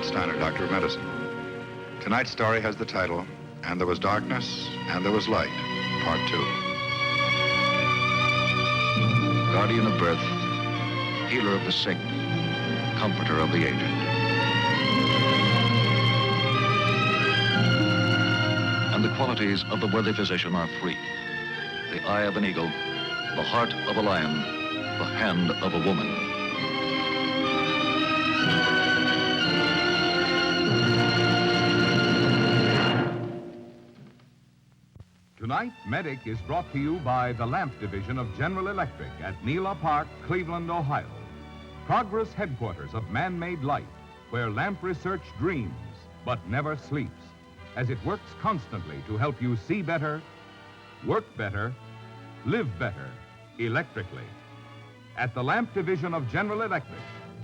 Steiner, Doctor of Medicine. Tonight's story has the title, And There Was Darkness, and There Was Light, Part 2. Guardian of birth, healer of the sick, comforter of the aged. And the qualities of the worthy physician are three: the eye of an eagle, the heart of a lion, the hand of a woman. Tonight, Medic is brought to you by the Lamp Division of General Electric at Neela Park, Cleveland, Ohio. Progress headquarters of man-made light, where lamp research dreams but never sleeps, as it works constantly to help you see better, work better, live better, electrically. At the Lamp Division of General Electric,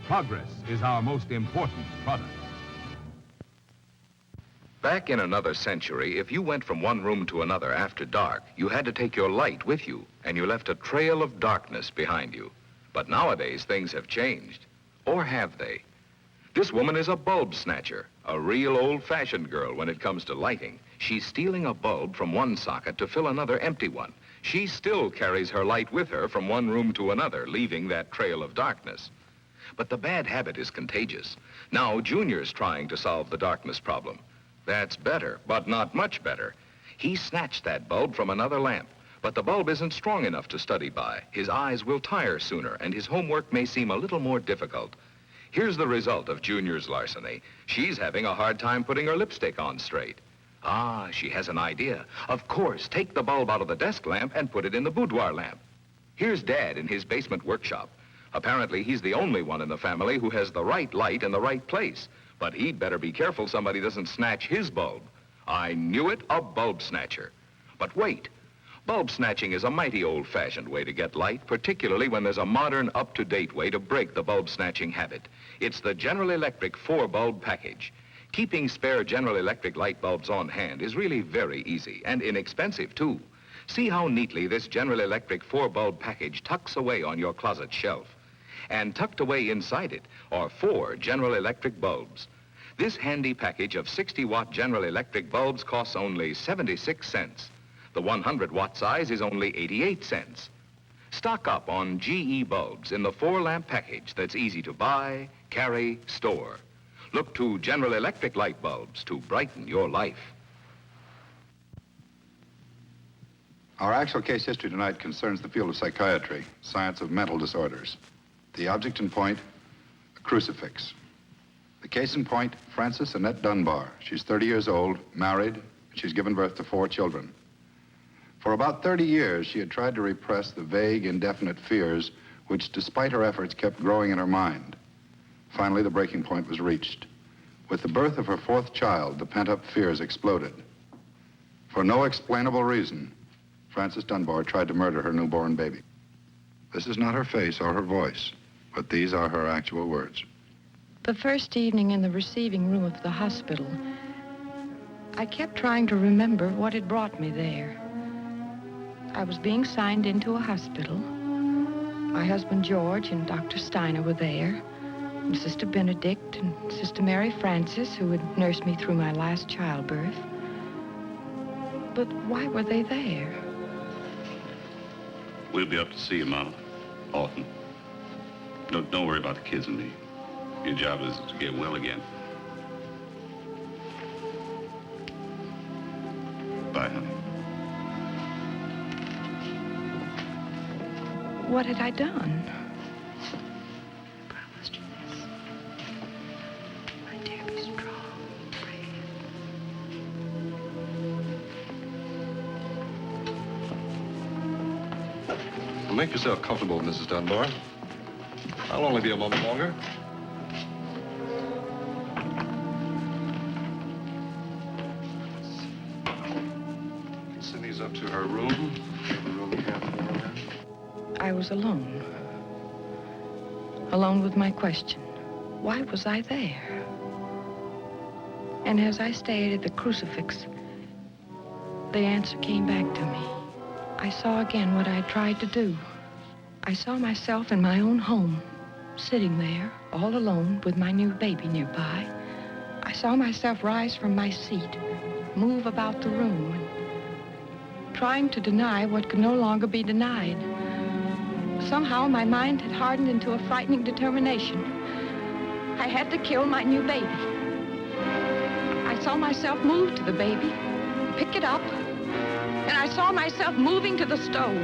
progress is our most important product. Back in another century, if you went from one room to another after dark, you had to take your light with you, and you left a trail of darkness behind you. But nowadays, things have changed. Or have they? This woman is a bulb snatcher, a real old-fashioned girl when it comes to lighting. She's stealing a bulb from one socket to fill another empty one. She still carries her light with her from one room to another, leaving that trail of darkness. But the bad habit is contagious. Now, Junior's trying to solve the darkness problem. That's better, but not much better. He snatched that bulb from another lamp, but the bulb isn't strong enough to study by. His eyes will tire sooner, and his homework may seem a little more difficult. Here's the result of Junior's larceny. She's having a hard time putting her lipstick on straight. Ah, she has an idea. Of course, take the bulb out of the desk lamp and put it in the boudoir lamp. Here's Dad in his basement workshop. Apparently, he's the only one in the family who has the right light in the right place. But he'd better be careful somebody doesn't snatch his bulb. I knew it, a bulb snatcher. But wait, bulb snatching is a mighty old-fashioned way to get light, particularly when there's a modern, up-to-date way to break the bulb snatching habit. It's the General Electric 4-bulb package. Keeping spare General Electric light bulbs on hand is really very easy and inexpensive, too. See how neatly this General Electric 4-bulb package tucks away on your closet shelf. And tucked away inside it are 4 General Electric bulbs. This handy package of 60-watt General Electric bulbs costs only 76 cents. The 100-watt size is only 88 cents. Stock up on GE bulbs in the 4-lamp package that's easy to buy, carry, store. Look to General Electric light bulbs to brighten your life. Our actual case history tonight concerns the field of psychiatry, science of mental disorders. The object in point, a crucifix. The case in point, Frances Annette Dunbar. She's 30 years old, married, and she's given birth to 4 children. For about 30 years, she had tried to repress the vague, indefinite fears which, despite her efforts, kept growing in her mind. Finally, the breaking point was reached. With the birth of her 4th child, the pent-up fears exploded. For no explainable reason, Frances Dunbar tried to murder her newborn baby. This is not her face or her voice, but these are her actual words. The first evening in the receiving room of the hospital, I kept trying to remember what had brought me there. I was being signed into a hospital. My husband George and Dr. Steiner were there, and Sister Benedict and Sister Mary Frances, who had nursed me through my last childbirth. But why were they there? We'll be up to see you, Mama. Often. Don't worry about the kids and me. Your job is to get well again. Bye, honey. What had I done? Promised you this. My dear, be strong. Brave. Well, make yourself comfortable, Mrs. Dunbar. I'll only be a moment longer. Send these up to her room. The room we have for her. I was alone. Alone with my question. Why was I there? And as I stared at the crucifix, the answer came back to me. I saw again what I had tried to do. I saw myself in my own home, sitting there, all alone, with my new baby nearby, I saw myself rise from my seat, move about the room, trying to deny what could no longer be denied. Somehow my mind had hardened into a frightening determination. I had to kill my new baby. I saw myself move to the baby, pick it up, and I saw myself moving to the stove.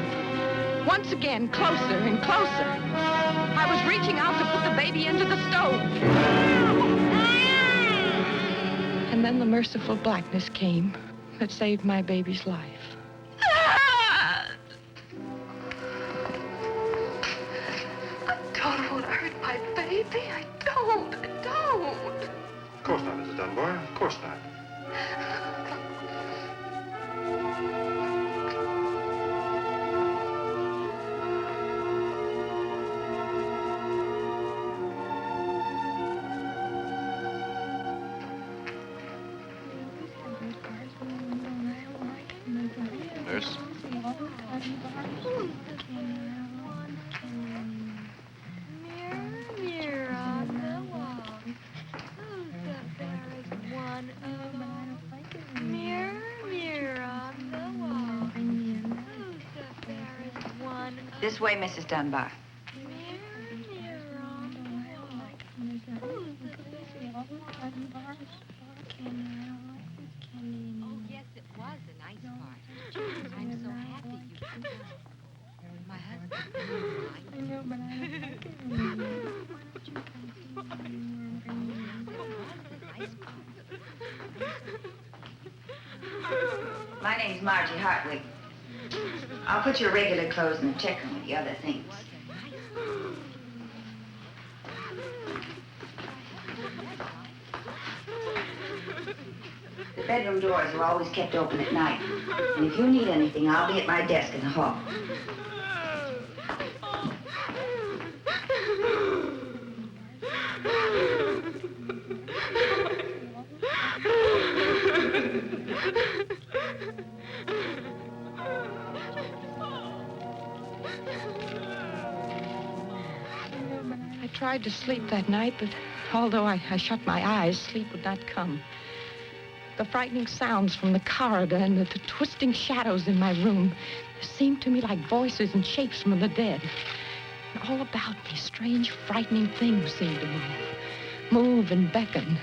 Once again, closer and closer. I was reaching out to put the baby into the stove. And then the merciful blackness came that saved my baby's life. I don't want to hurt my baby. I don't. Of course not, Mrs. Dunbar. Of course not. Nurse? Mirror on the wall. Who's the fairest one of all? Mirror on the wall. Who's the fairest one of all? This way, Mrs. Dunbar. Mirror on the wall. Who's the fairest one of all? Oh, yes, it was a nice part. I'm so happy you could come. My husband My name's Margie Hartwig. I'll put your regular clothes in the check room with the other things. The bedroom doors are always kept open at night. And if you need anything, I'll be at my desk in the hall. I tried to sleep that night, but although I shut my eyes, sleep would not come. The frightening sounds from the corridor and the twisting shadows in my room seemed to me like voices and shapes from the dead. And all about me, strange, frightening things seemed to move and beckon.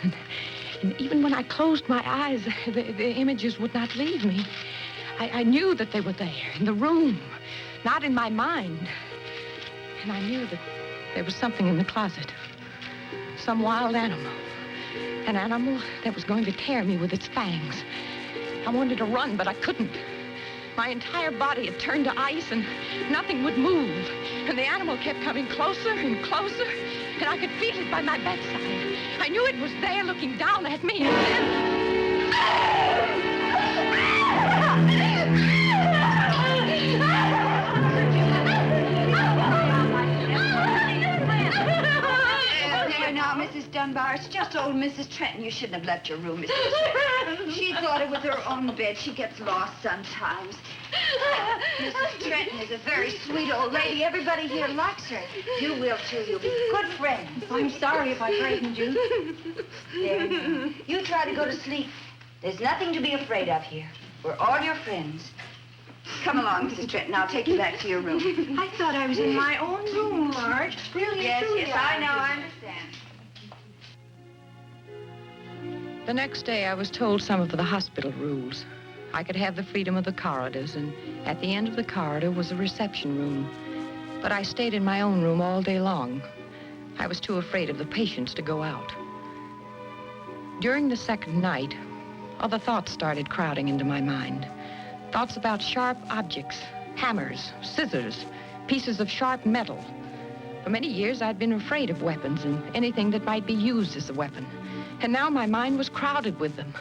And even when I closed my eyes, the images would not leave me. I knew that they were there, in the room, not in my mind. And I knew that there was something in the closet, some wild animal. An animal that was going to tear me with its fangs. I wanted to run, but I couldn't. My entire body had turned to ice, and nothing would move. And the animal kept coming closer and closer, and I could feel it by my bedside. I knew it was there looking down at me, and then... Now, Mrs. Dunbar, it's just old Mrs. Trenton. You shouldn't have left your room, Mrs. Trenton. She thought it was her own bed. She gets lost sometimes. Mrs. Trenton is a very sweet old lady. Everybody here likes her. You will, too. You'll be good friends. I'm sorry if I frightened you. There now. You try to go to sleep. There's nothing to be afraid of here. We're all your friends. Come along, Mrs. Trenton. I'll take you back to your room. I thought I was in my own room, Marge. Really? Yes, truly, yes, I know. I understand. The next day, I was told some of the hospital rules. I could have the freedom of the corridors, and at the end of the corridor was a reception room. But I stayed in my own room all day long. I was too afraid of the patients to go out. During the second night, other thoughts started crowding into my mind. Thoughts about sharp objects, hammers, scissors, pieces of sharp metal. For many years, I'd been afraid of weapons and anything that might be used as a weapon. And now my mind was crowded with them.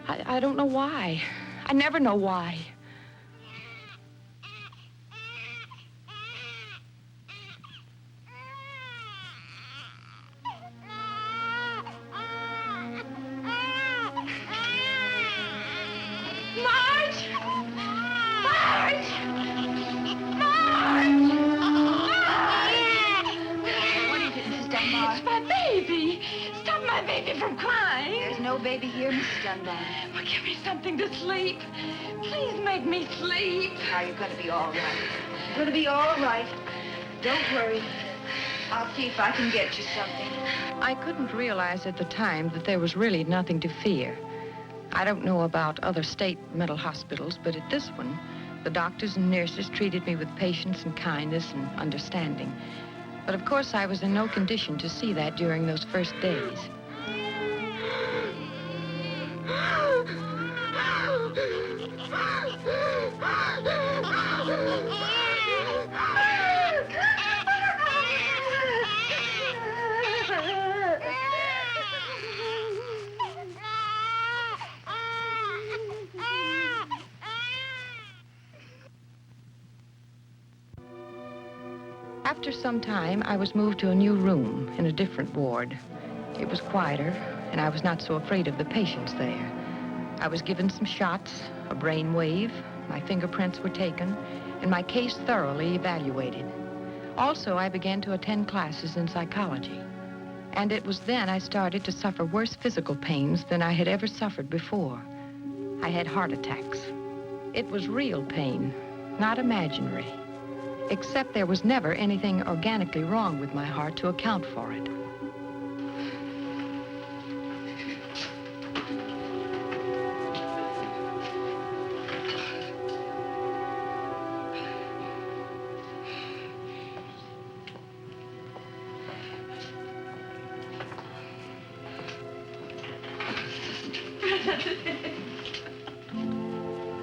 I don't know why. I never know why. Marge! Marge! Marge! What is it, Mrs. Dunbar. It's my baby. Stop my baby from crying. There's no baby here, Mrs. Dunbar. Well, give me something to sleep. Please make me sleep. Now, you're going to be all right. You're going to be all right. Don't worry. I'll see if I can get you something. I couldn't realize at the time that there was really nothing to fear. I don't know about other state mental hospitals, but at this one, the doctors and nurses treated me with patience and kindness and understanding. But of course, I was in no condition to see that during those first days. After some time, I was moved to a new room in a different ward. It was quieter, and I was not so afraid of the patients there. I was given some shots, a brain wave, my fingerprints were taken, and my case thoroughly evaluated. Also, I began to attend classes in psychology. And it was then I started to suffer worse physical pains than I had ever suffered before. I had heart attacks. It was real pain, not imaginary. Except there was never anything organically wrong with my heart to account for it.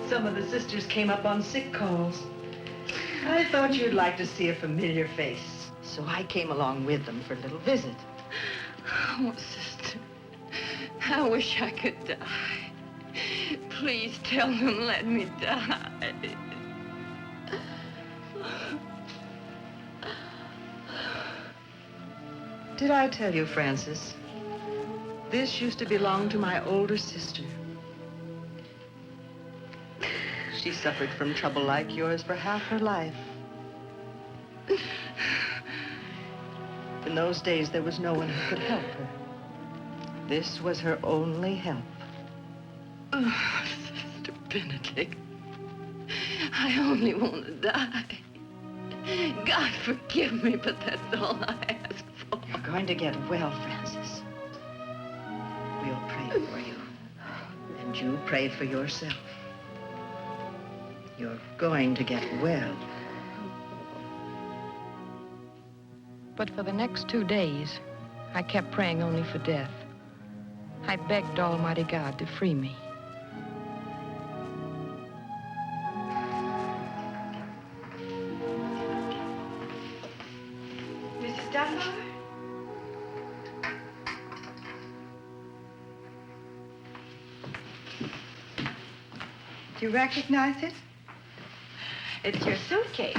Some of the sisters came up on sick calls. I thought you'd like to see a familiar face, so I came along with them for a little visit. Oh, sister, I wish I could die. Please tell them let me die. Did I tell you, Frances? This used to belong to my older sister. She suffered from trouble like yours for half her life. In those days, there was no one who could help her. This was her only help. Oh, Sister Benedict, I only want to die. God forgive me, but that's all I ask for. You're going to get well, Frances. We'll pray for you. And you pray for yourself. You're going to get well. But for the next 2 days, I kept praying only for death. I begged Almighty God to free me. Mrs. Dunbar? Do you recognize it? It's your suitcase.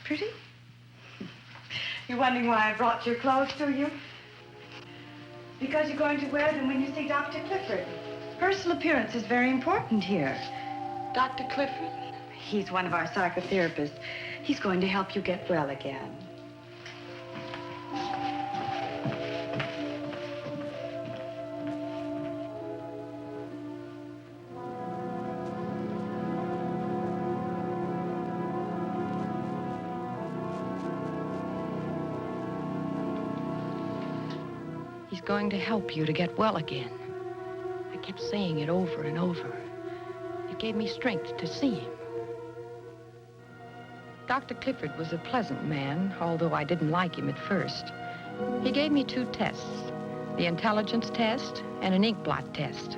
Pretty? You're wondering why I brought your clothes to you? Because you're going to wear them when you see Dr. Clifford. Personal appearance is very important here. Dr. Clifford? He's one of our psychotherapists. He's going to help you get well again. He's going to help you to get well again. I kept saying it over and over. It gave me strength to see him. Dr. Clifford was a pleasant man, although I didn't like him at first. He gave me 2 tests, the intelligence test and an ink blot test.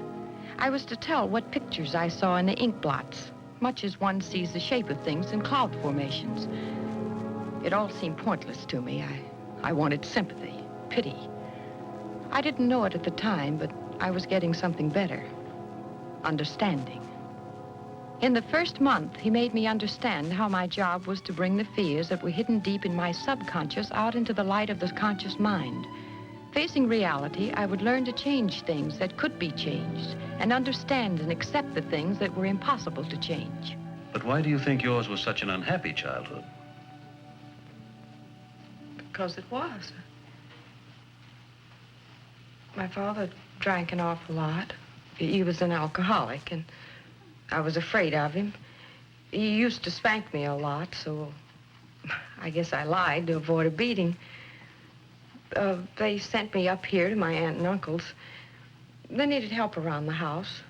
I was to tell what pictures I saw in the ink blots, much as one sees the shape of things in cloud formations. It all seemed pointless to me. I wanted sympathy, pity. I didn't know it at the time, but I was getting something better. Understanding. In the first month, he made me understand how my job was to bring the fears that were hidden deep in my subconscious out into the light of the conscious mind. Facing reality, I would learn to change things that could be changed and understand and accept the things that were impossible to change. But why do you think yours was such an unhappy childhood? Because it was. My father drank an awful lot. He was an alcoholic, and I was afraid of him. He used to spank me a lot, so I guess I lied to avoid a beating. They sent me up here to my aunt and uncle's. They needed help around the house.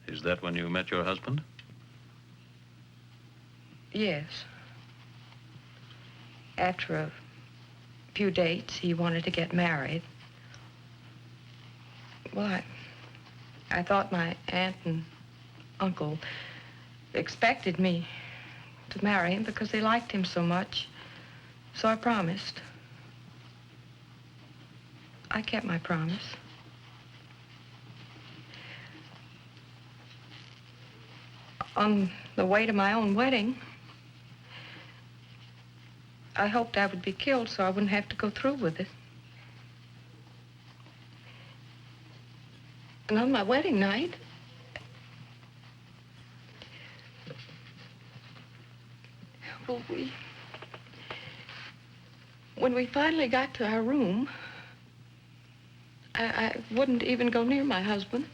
Is that when you met your husband? Yes. After a few dates, he wanted to get married. Well, I thought my aunt and uncle expected me to marry him because they liked him so much. So I promised. I kept my promise. On the way to my own wedding, I hoped I would be killed so I wouldn't have to go through with it. And on my wedding night, well, when we finally got to our room, I wouldn't even go near my husband.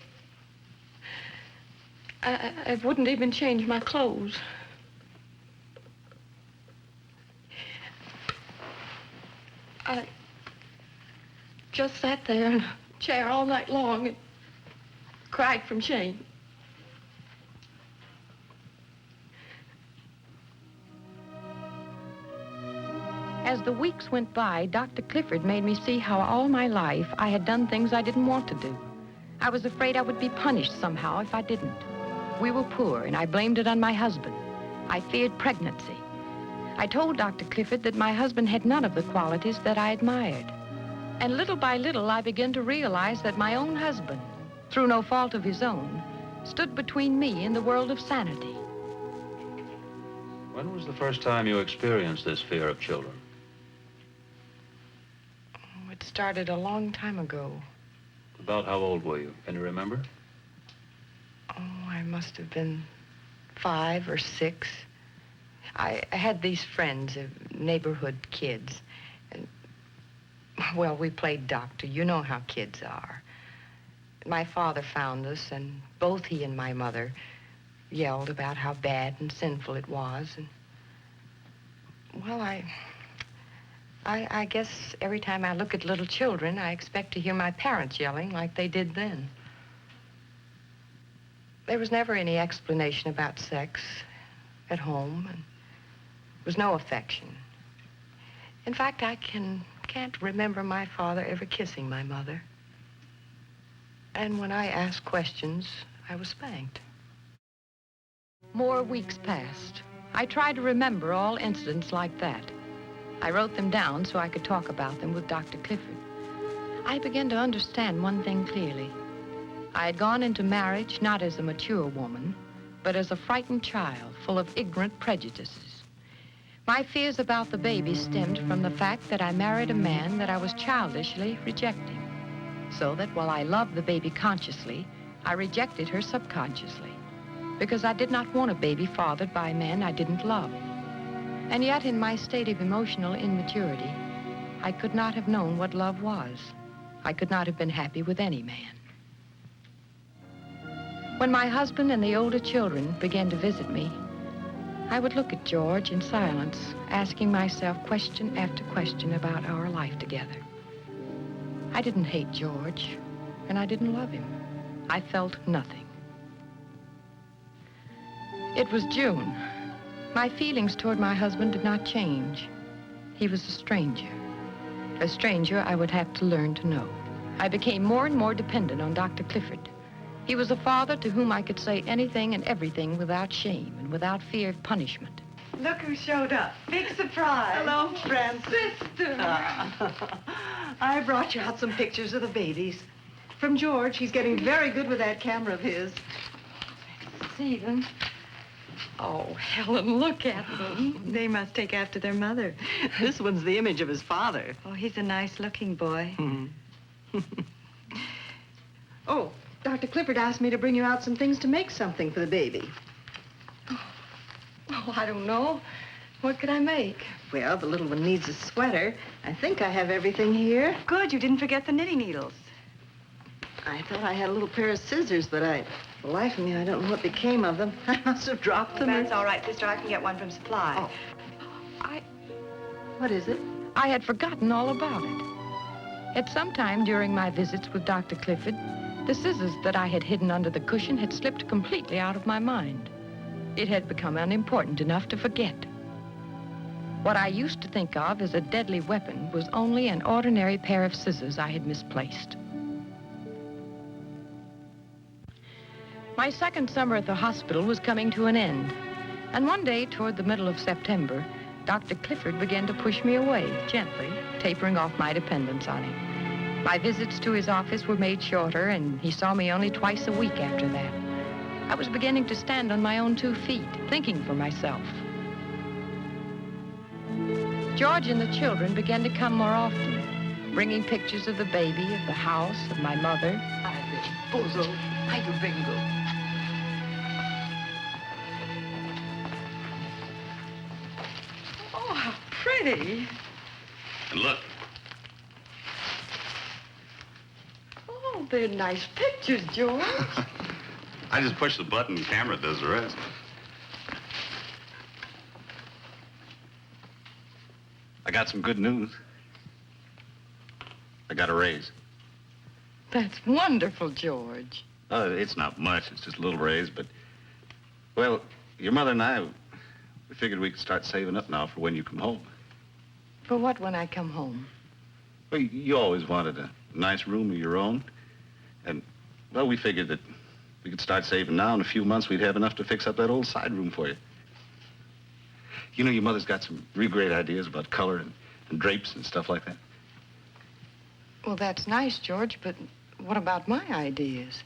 I wouldn't even change my clothes. I just sat there in a chair all night long and cried from shame. As the weeks went by, Dr. Clifford made me see how all my life I had done things I didn't want to do. I was afraid I would be punished somehow if I didn't. We were poor, and I blamed it on my husband. I feared pregnancy. I told Dr. Clifford that my husband had none of the qualities that I admired. And little by little, I began to realize that my own husband, through no fault of his own, stood between me and the world of sanity. When was the first time you experienced this fear of children? Oh, it started a long time ago. About how old were you? Can you remember? Oh, I must have been 5 or 6. I had these friends, neighborhood kids. And, well, we played doctor. You know how kids are. My father found us, and both he and my mother yelled about how bad and sinful it was. And, well, I guess every time I look at little children, I expect to hear my parents yelling like they did then. There was never any explanation about sex at home, and there was no affection. In fact, I can't remember my father ever kissing my mother. And when I asked questions, I was spanked. More weeks passed. I tried to remember all incidents like that. I wrote them down so I could talk about them with Dr. Clifford. I began to understand one thing clearly. I had gone into marriage not as a mature woman, but as a frightened child full of ignorant prejudices. My fears about the baby stemmed from the fact that I married a man that I was childishly rejecting. So that while I loved the baby consciously, I rejected her subconsciously, because I did not want a baby fathered by a man I didn't love. And yet, in my state of emotional immaturity, I could not have known what love was. I could not have been happy with any man. When my husband and the older children began to visit me, I would look at George in silence, asking myself question after question about our life together. I didn't hate George, and I didn't love him. I felt nothing. It was June. My feelings toward my husband did not change. He was a stranger I would have to learn to know. I became more and more dependent on Dr. Clifford. He was a father to whom I could say anything and everything without shame and without fear of punishment. Look who showed up. Big surprise. Hello, Frances. Sister. I brought you out some pictures of the babies. From George. He's getting very good with that camera of his. See them? Oh, Helen, look at them. They must take after their mother. This one's the image of his father. Oh, he's a nice-looking boy. Oh, Dr. Clifford asked me to bring you out some things to make something for the baby. Oh, I don't know. What could I make? Well, the little one needs a sweater. I think I have everything here. Good, you didn't forget the knitting needles. I thought I had a little pair of scissors, but for the life of me, I don't know what became of them. I must have dropped them. That's all right, sister. I can get one from Supply. Oh. What is it? I had forgotten all about it. At some time during my visits with Dr. Clifford, the scissors that I had hidden under the cushion had slipped completely out of my mind. It had become unimportant enough to forget. What I used to think of as a deadly weapon was only an ordinary pair of scissors I had misplaced. My second summer at the hospital was coming to an end, and one day toward the middle of September, Dr. Clifford began to push me away, gently, tapering off my dependence on him. My visits to his office were made shorter, and he saw me only twice a week after that. I was beginning to stand on my own 2 feet, thinking for myself. George and the children began to come more often, bringing pictures of the baby, of the house, of my mother. Oh, how pretty. And look, Oh, they're nice pictures, George. I just push the button and the camera does the rest. I got some good news. I got a raise. That's wonderful, George. Oh, it's not much. It's just a little raise, but... Well, your mother and I, we figured we could start saving up now for when you come home. For what when I come home? Well, you always wanted a nice room of your own. And, well, we figured that we could start saving now. In a few months, we'd have enough to fix up that old side room for you. You know, your mother's got some real great ideas about color and drapes and stuff like that. Well, that's nice, George, but what about my ideas?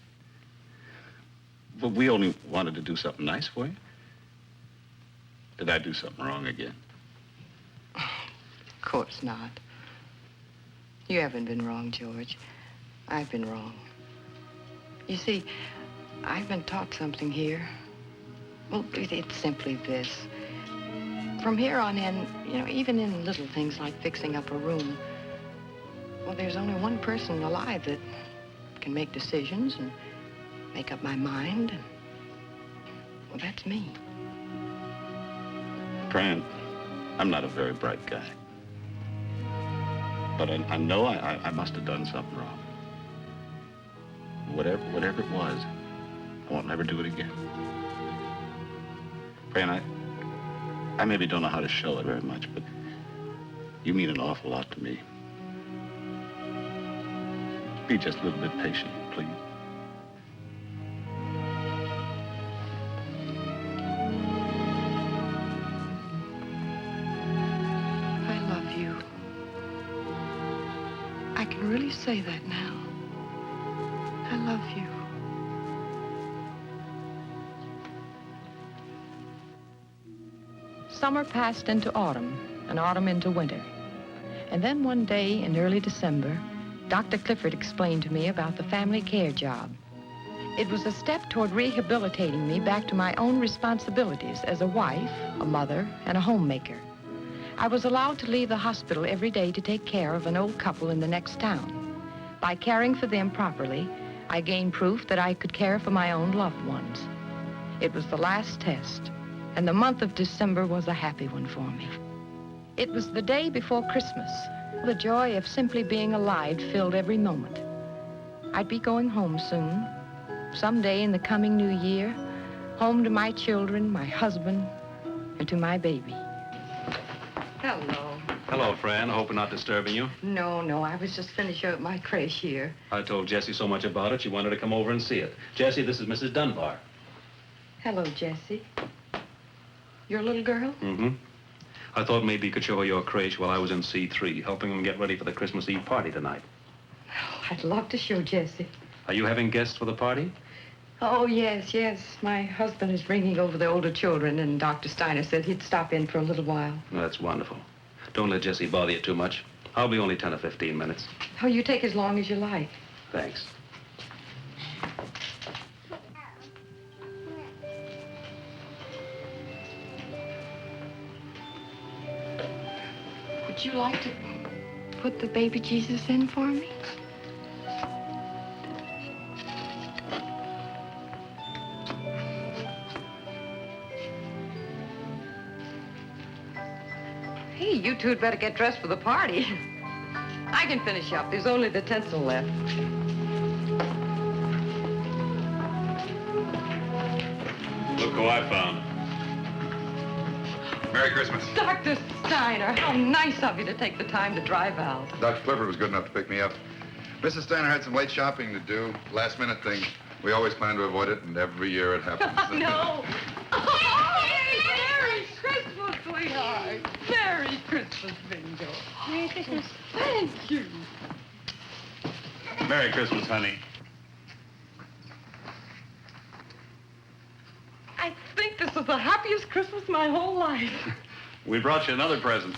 Well, we only wanted to do something nice for you. Did I do something wrong again? Of course not. You haven't been wrong, George. I've been wrong. You see, I've been taught something here. Well, it's simply this. From here on in, you know, even in little things like fixing up a room, well, there's only one person alive that can make decisions and make up my mind. And, well, that's me. Fran, I'm not a very bright guy. But I know I must have done something wrong. Whatever it was, I won't never do it again. Fran, I maybe don't know how to show it very much, but you mean an awful lot to me. Be just a little bit patient, please. I love you. I can really say that now. I love you. Summer passed into autumn, and autumn into winter. And then one day in early December, Dr. Clifford explained to me about the family care job. It was a step toward rehabilitating me back to my own responsibilities as a wife, a mother, and a homemaker. I was allowed to leave the hospital every day to take care of an old couple in the next town. By caring for them properly, I gained proof that I could care for my own loved ones. It was the last test, and the month of December was a happy one for me. It was the day before Christmas. The joy of simply being alive filled every moment. I'd be going home soon, someday in the coming new year, home to my children, my husband, and to my baby. Hello. Hello, Fran. I hope I'm not disturbing you. No, I was just finishing up my creche here. I told Jessie so much about it, she wanted to come over and see it. Jessie, this is Mrs. Dunbar. Hello, Jessie. Your little girl? Mm-hmm. I thought maybe you could show her your creche while I was in C3, helping them get ready for the Christmas Eve party tonight. Oh, I'd love to show Jessie. Are you having guests for the party? Oh, yes. My husband is bringing over the older children, and Dr. Steiner said he'd stop in for a little while. That's wonderful. Don't let Jessie bother you too much. I'll be only 10 or 15 minutes. Oh, you take as long as you like. Thanks. Would you like to put the baby Jesus in for me? Hey, you two had better get dressed for the party. I can finish up. There's only the tinsel left. Look who I found. Merry Christmas. Dr. Steiner, how nice of you to take the time to drive out. Dr. Clifford was good enough to pick me up. Mrs. Steiner had some late shopping to do, last-minute thing. We always plan to avoid it, and every year it happens. No. Merry Christmas, sweetheart. Merry Christmas, Bingo. Merry Christmas. Thank you. Merry Christmas, honey. I think this is the happiest Christmas my whole life. We brought you another present.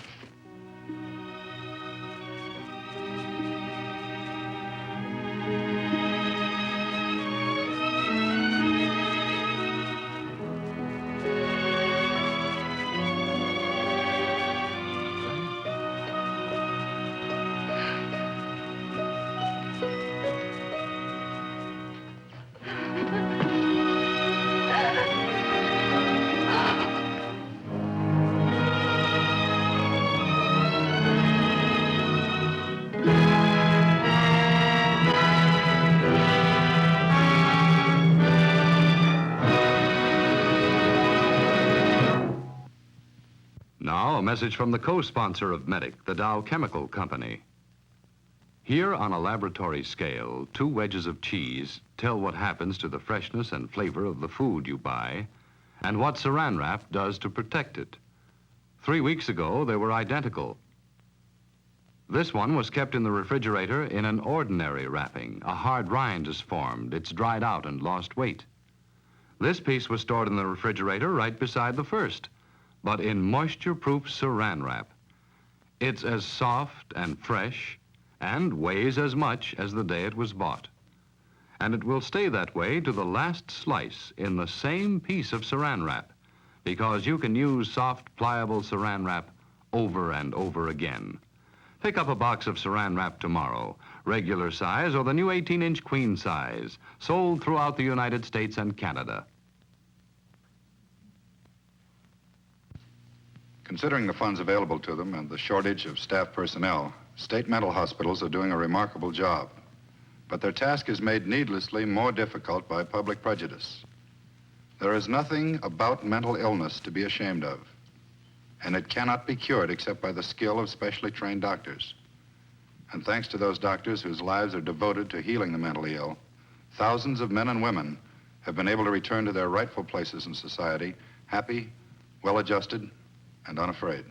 Now, a message from the co-sponsor of Medic, the Dow Chemical Company. Here on a laboratory scale, 2 wedges of cheese tell what happens to the freshness and flavor of the food you buy and what Saran Wrap does to protect it. 3 weeks ago, they were identical. This one was kept in the refrigerator in an ordinary wrapping. A hard rind is formed. It's dried out and lost weight. This piece was stored in the refrigerator right beside the first, but in moisture-proof Saran Wrap. It's as soft and fresh and weighs as much as the day it was bought. And it will stay that way to the last slice in the same piece of Saran Wrap, because you can use soft, pliable Saran Wrap over and over again. Pick up a box of Saran Wrap tomorrow, regular size or the new 18-inch queen size, sold throughout the United States and Canada. Considering the funds available to them and the shortage of staff personnel, state mental hospitals are doing a remarkable job. But their task is made needlessly more difficult by public prejudice. There is nothing about mental illness to be ashamed of, and it cannot be cured except by the skill of specially trained doctors. And thanks to those doctors whose lives are devoted to healing the mentally ill, thousands of men and women have been able to return to their rightful places in society, happy, well-adjusted, and unafraid.